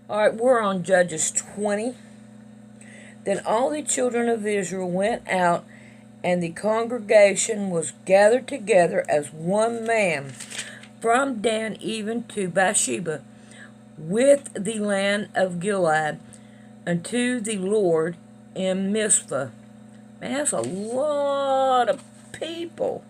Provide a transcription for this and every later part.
All right, we're on Judges 20. Then all the children of Israel went out, and the congregation was gathered together as one man, from Dan even to Bathsheba, with the land of Gilead, unto the Lord in Mizpah. Man, that's a lot of people.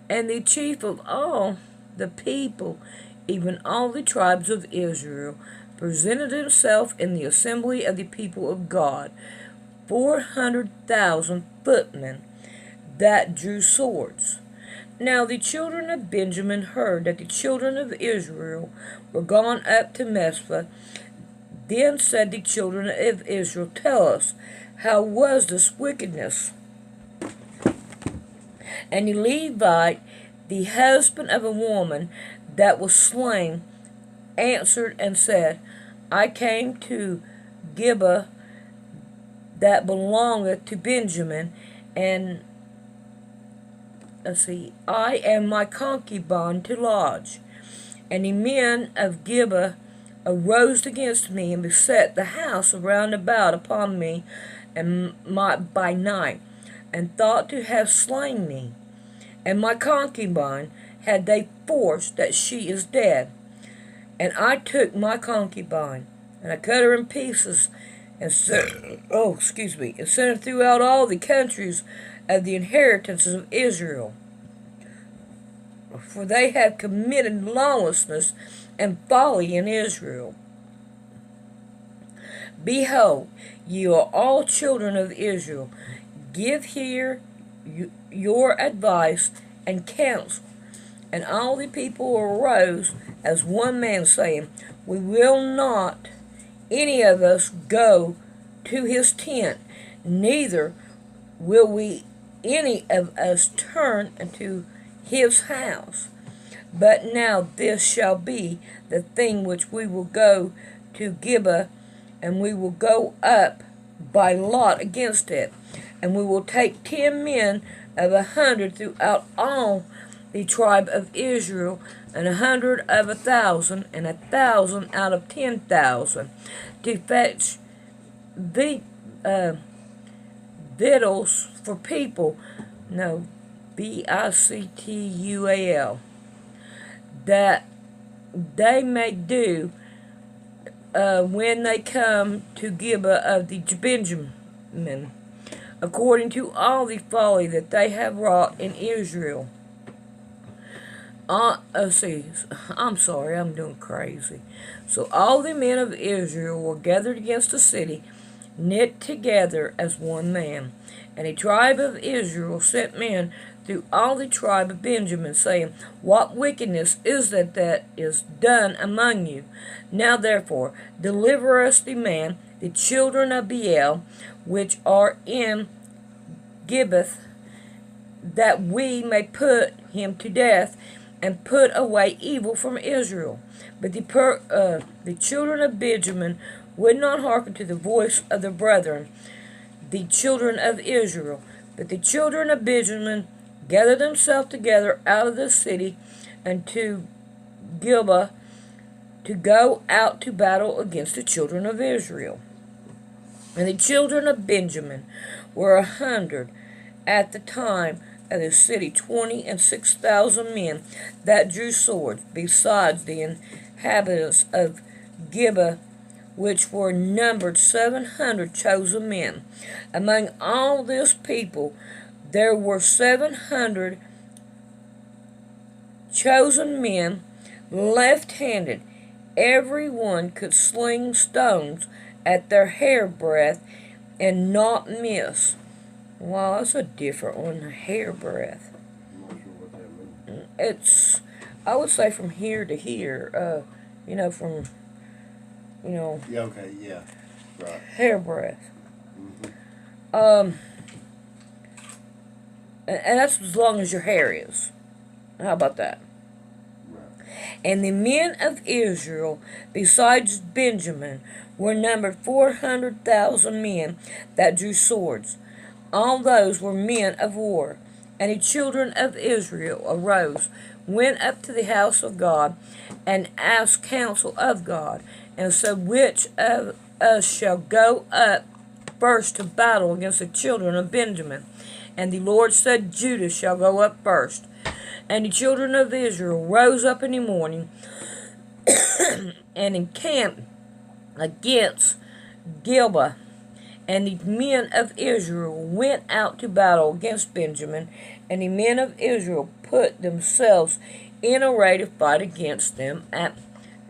And the chief of all the people, even all the tribes of Israel, presented himself in the assembly of the people of God, 400,000 footmen that drew swords. Now the children of Benjamin heard that the children of Israel were gone up to Mizpah. Then said the children of Israel, Tell us, how was this wickedness? And the Levite, the husband of a woman that was slain, answered and said, I came to Gibeah that belongeth to Benjamin, and I and my concubine to lodge. And the men of Gibeah arose against me and beset the house round about upon me and by night, and thought to have slain me. And my concubine had they forced that she is dead. And I took my concubine, and I cut her in pieces, and sent her throughout all the countries of the inheritances of Israel. For they have committed lawlessness and folly in Israel. Behold, ye are all children of Israel. Give here your advice and counsel. And all the people arose as one man, saying, We will not any of us go to his tent, neither will we any of us turn into his house. But now this shall be the thing which we will go to Gibeah, and we will go up by lot against it, and we will take 10 men of 100 throughout all the tribe of Israel, and 100 of 1,000, and 1,000 out of 10,000, to fetch victuals for people. No, Bictual, that they may do when they come to Gibeah of the Benjamin, according to all the folly that they have wrought in Israel. I'm sorry, I'm doing crazy. So all the men of Israel were gathered against the city, knit together as one man. And the tribe of Israel sent men through all the tribe of Benjamin, saying, What wickedness is that is done among you? Now therefore, deliver us the man, the children of Beel, which are in Gibeah, that we may put him to death, and put away evil from Israel. But the children of Benjamin would not hearken to the voice of their brethren, the children of Israel. But the children of Benjamin gathered themselves together out of the city unto Gibeah, to go out to battle against the children of Israel. And the children of Benjamin were 100 at the time of the city, 26,000 men that drew swords, besides the inhabitants of Gibeah, which were numbered 700 chosen men. Among all this people there were 700 chosen men left-handed. Every one could sling stones at their hairbreadth and not miss. Wow, that's a different one, hairbreadth. I'm not sure what that means. It's, I would say from here to here, from, Yeah, okay, yeah. Right. hairbreadth. Mm-hmm. And that's as long as your hair is. How about that? Right. And the men of Israel, besides Benjamin, were numbered 400,000 men that drew swords. All those were men of war. And the children of Israel arose, went up to the house of God, and asked counsel of God. and said, Which of us shall go up first to battle against the children of Benjamin? And the Lord said, Judah shall go up first. And the children of Israel rose up in the morning and encamped against Gilboa. And the men of Israel went out to battle against Benjamin, and the men of Israel put themselves in array to fight against them at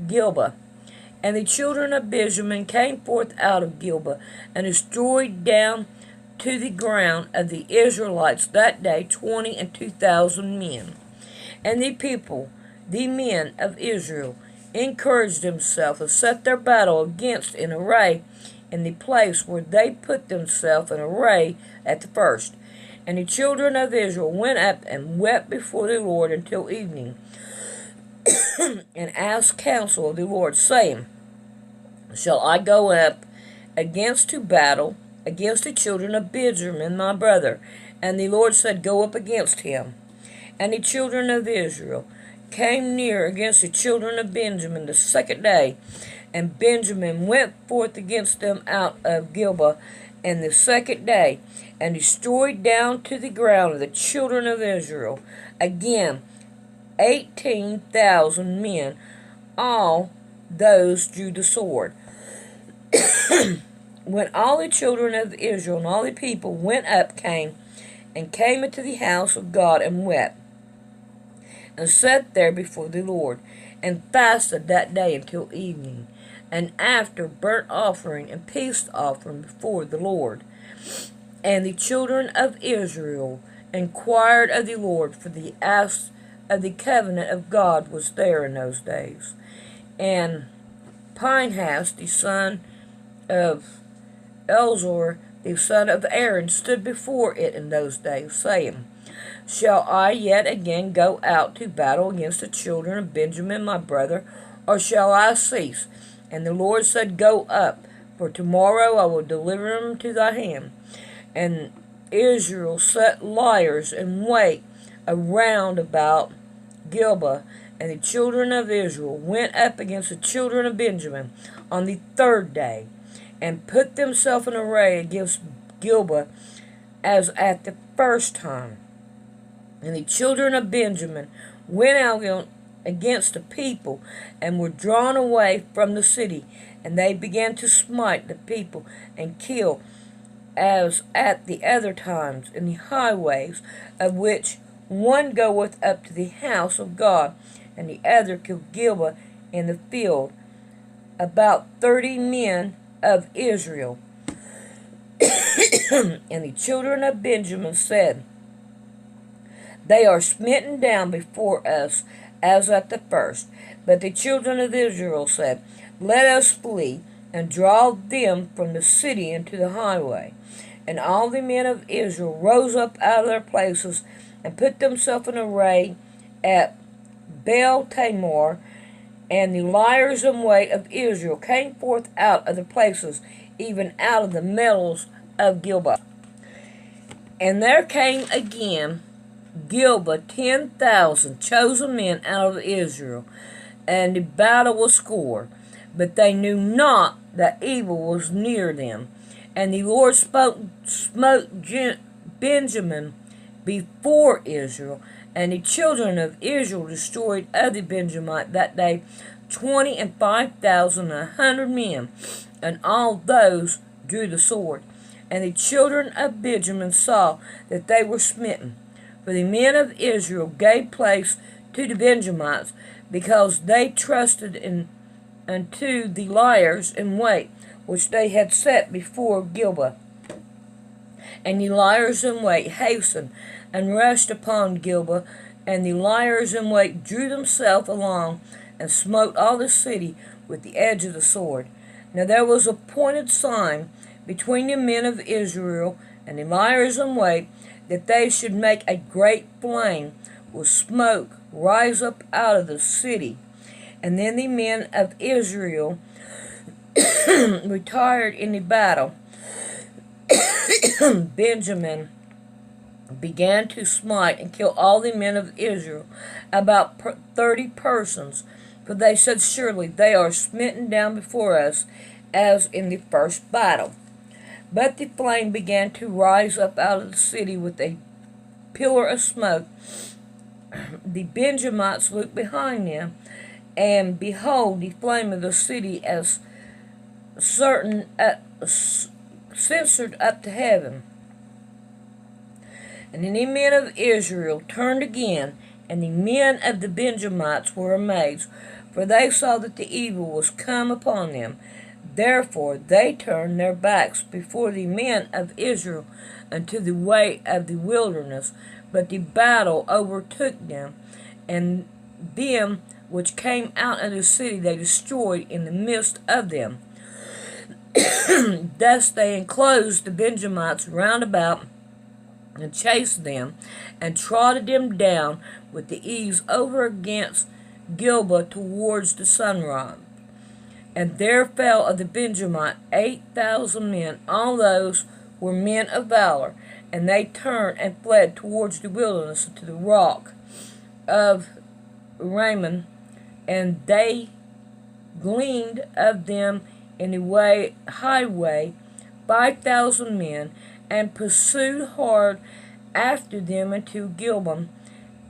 Gilboa. And the children of Benjamin came forth out of Gilboa, and destroyed down to the ground of the Israelites that day 22,000 men. And the people, the men of Israel, encouraged themselves and set their battle against in array in the place where they put themselves in array at the first. And the children of Israel went up and wept before the Lord until evening, and asked counsel of the Lord, saying, Shall I go up against to battle against the children of Benjamin my brother? And the Lord said, Go up against him. And the children of Israel came near against the children of Benjamin the second day, and Benjamin went forth against them out of Gilboa in the second day, and destroyed down to the ground of the children of Israel again 18,000 men. All those drew the sword. When all the children of Israel and all the people went up, came into the house of God, and wept, and sat there before the Lord, and fasted that day until evening, and after burnt offering and peace offering before the Lord. And the children of Israel inquired of the Lord, for the ask of the covenant of God was there in those days. And Phinehas, the son of Elzor, the son of Aaron, stood before it in those days, saying, Shall I yet again go out to battle against the children of Benjamin my brother, or shall I cease? And the Lord said, Go up, for tomorrow I will deliver them to thy hand. And Israel set liers in wait around about Gilboa, and the children of Israel went up against the children of Benjamin on the third day, and put themselves in array against Gilboa as at the first time. And the children of Benjamin went out against the people, and were drawn away from the city, and they began to smite the people, and kill, as at the other times, in the highways, of which one goeth up to the house of God, and the other killed Gilboa in the field, about 30 men of Israel. And the children of Benjamin said, They are smitten down before us as at the first. But the children of Israel said, Let us flee, and draw them from the city into the highway. And all the men of Israel rose up out of their places, and put themselves in array at Baal Tamar. And the liers in wait of Israel came forth out of their places, even out of the metals of Gilboa. And there came again Gilboa 10,000 chosen men out of Israel, and the battle was score. But they knew not that evil was near them. And the Lord smote Benjamin before Israel, and the children of Israel destroyed of the Benjamite that day 25,100 men, and all those drew the sword. And the children of Benjamin saw that they were smitten, for the men of Israel gave place to the Benjamites, because they trusted unto the liers in wait, which they had set before Gilboa. And the liers in wait hastened and rushed upon Gilboa, and the liers in wait drew themselves along, and smote all the city with the edge of the sword. Now there was a pointed sign between the men of Israel and the liers in wait, that they should make a great flame with smoke rise up out of the city. And then the men of Israel retired in the battle. Benjamin began to smite and kill all the men of Israel, about 30 persons. For they said, Surely they are smitten down before us, as in the first battle. But the flame began to rise up out of the city with a pillar of smoke. The Benjamites looked behind them, and behold, the flame of the city as censored up to heaven. And then the men of Israel turned again, and the men of the Benjamites were amazed, for they saw that the evil was come upon them. Therefore they turned their backs before the men of Israel unto the way of the wilderness. But the battle overtook them, and them which came out of the city they destroyed in the midst of them. Thus they enclosed the Benjamites round about, and chased them, and trodden them down with the ease over against Gilboa towards the sunrise. And there fell of the Benjamite 8,000 men. All those were men of valor, and they turned and fled towards the wilderness to the rock of Raman, and they gleaned of them in the highway 5,000 men, and pursued hard after them into Gilboa,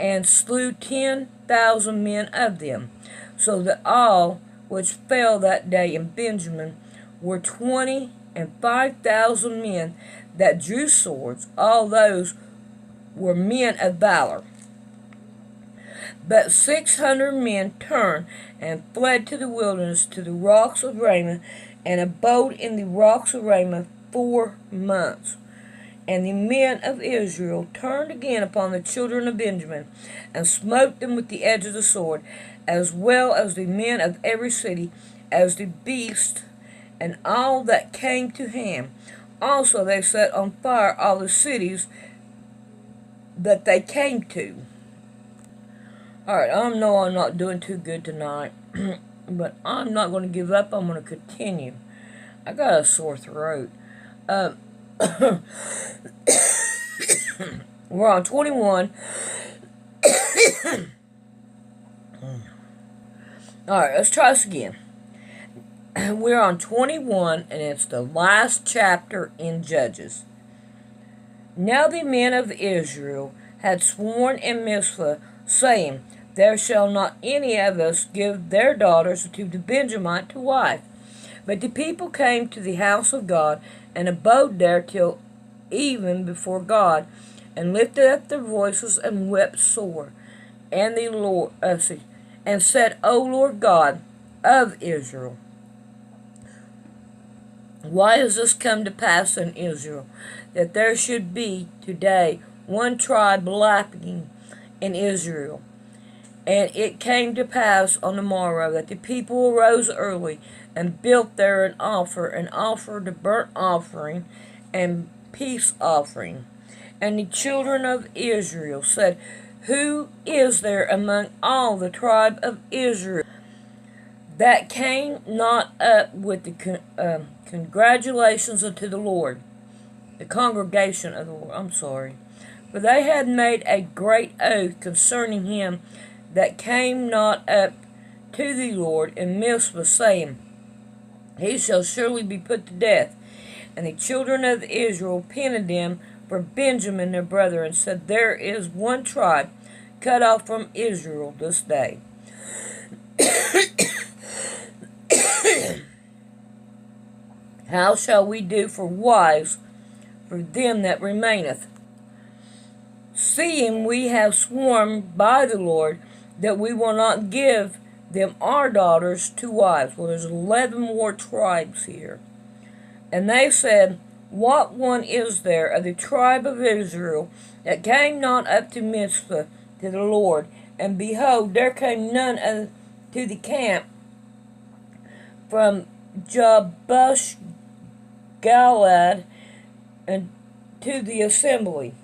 and slew 10,000 men of them, so that all which fell that day in Benjamin were 25,000 men that drew swords. All those were men of valor. But 600 men turned and fled to the wilderness, to the rocks of Ramah, and abode in the rocks of Ramah 4 months. And the men of Israel turned again upon the children of Benjamin, and smote them with the edge of the sword, as well as the men of every city, as the beast, and all that came to hand. Also they set on fire all the cities that they came to. Alright, I know I'm not doing too good tonight, but I'm not going to give up. I'm going to continue. I got a sore throat. We're on 21. Alright, let's try this again. We're on 21, and it's the last chapter in Judges. Now the men of Israel had sworn in Mizpah, saying, There shall not any of us give their daughters to the Benjamite to wife. But the people came to the house of God, and abode there till even before God, and lifted up their voices and wept sore. And the Lord and said, O Lord God of Israel, why has this come to pass in Israel, that there should be today one tribe lacking in Israel? And it came to pass on the morrow that the people arose early, and built there an altar, and offered a burnt offering and peace offering. And the children of Israel said, Who is there among all the tribe of Israel that came not up with the congratulations unto the Lord? The congregation of the Lord, For they had made a great oath concerning him that came not up to the Lord in Mizpah, saying, He shall surely be put to death. And the children of Israel penied them for Benjamin their brother, and said, There is one tribe cut off from Israel this day. How shall we do for wives for them that remaineth? Seeing we have sworn by the Lord that we will not give them our daughters to wives. Well, there's 11 more tribes here. And they said, What one is there of the tribe of Israel that came not up to Mizpah to the Lord? And behold, there came none to the camp from Jabesh Gilead and to the assembly.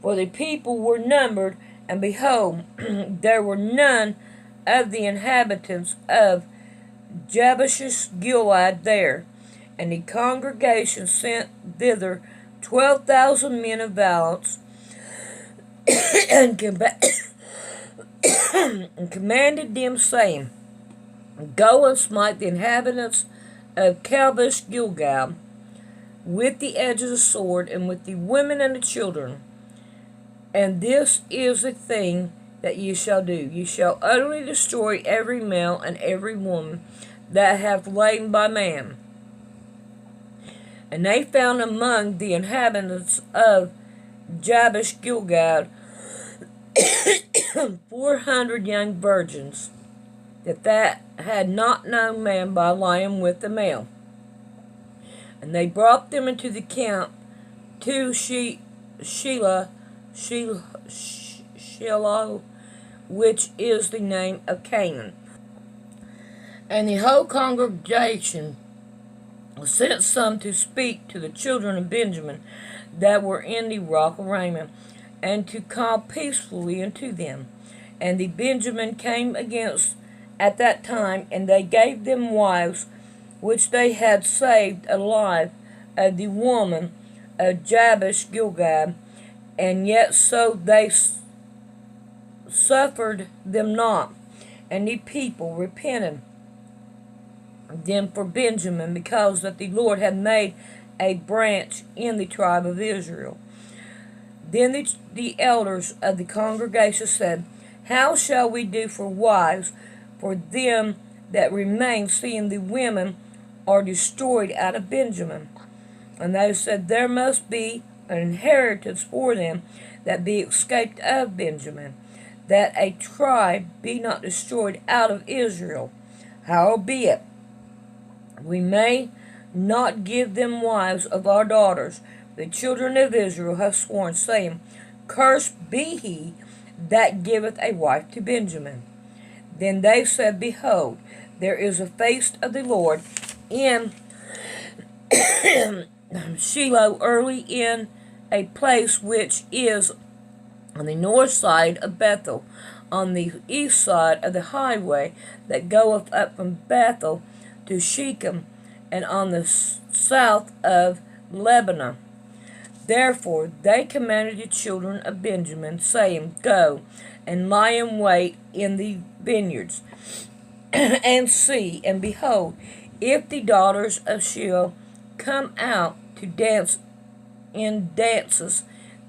For the people were numbered, and behold, there were none of the inhabitants of Jabesh Gilead there. And the congregation sent thither 12,000 men of valance, and commanded them, saying, Go and smite the inhabitants of Kadesh Gilgal with the edge of the sword, and with the women and the children. And this is the thing that ye shall do. Ye shall utterly destroy every male and every woman that hath lain by man. And they found among the inhabitants of Jabesh Gilgal 400 young virgins, that had not known man by lying with the male. And they brought them into the camp to Shiloh, which is the name of Canaan. And the whole congregation sent some to speak to the children of Benjamin that were in the rock of Ramah, and to call peacefully unto them. And the Benjamin came against at that time, and they gave them wives which they had saved alive of the woman of Jabesh Gilgal, and yet so they suffered them not. And the people repented them for Benjamin, because that the Lord had made a branch in the tribe of Israel. Then the elders of the congregation said, How shall we do for wives for them that remain, seeing the women are destroyed out of Benjamin? And they said, There must be an inheritance for them that be escaped of Benjamin, that a tribe be not destroyed out of Israel. Howbeit, we may not give them wives of our daughters. The children of Israel have sworn, saying, Cursed be he that giveth a wife to Benjamin. Then they said, Behold, there is a feast of the Lord in Shiloh early, in a place which is on the north side of Bethel, on the east side of the highway that goeth up from Bethel to Shechem, and on the south of Lebanon. Therefore they commanded the children of Benjamin, saying, Go and lie in wait in the vineyards, and see, and behold, if the daughters of Shiloh come out to dance in dances,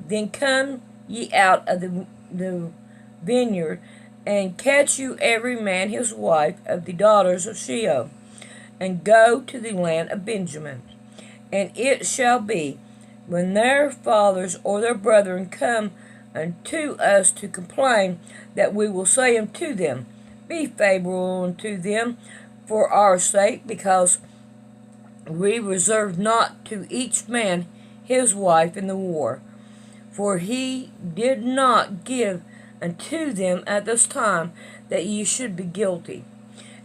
then come ye out of the vineyard, and catch you every man his wife of the daughters of Shiloh, and go to the land of Benjamin. And it shall be, when their fathers or their brethren come unto us to complain, that we will say unto them, Be favorable unto them for our sake, because we reserve not to each man his wife in the war. For he did not give unto them at this time, that ye should be guilty.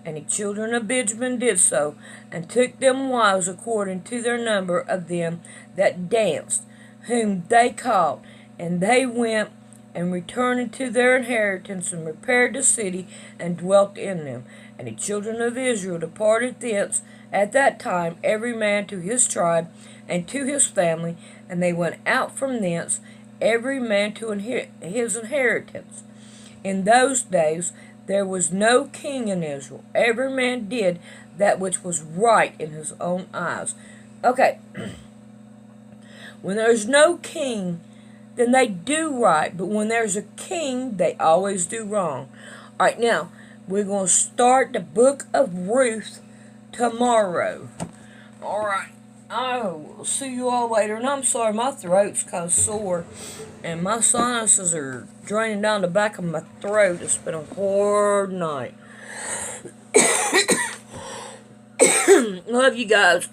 And the children of Benjamin did so, and took them wives according to their number of them that danced, whom they caught. And they went and returned into their inheritance, and repaired the city, and dwelt in them. And the children of Israel departed thence at that time, every man to his tribe, and to his family, and they went out from thence, every man to his inheritance. In those days there was no king in Israel. Every man did that which was right in his own eyes. Okay. When there's no king, then they do right. But when there's a king, they always do wrong. Alright, now, we're going to start the book of Ruth tomorrow. Alright. I will see you all later. And I'm sorry, my throat's kind of sore. And my sinuses are draining down the back of my throat. It's been a hard night. Love you guys.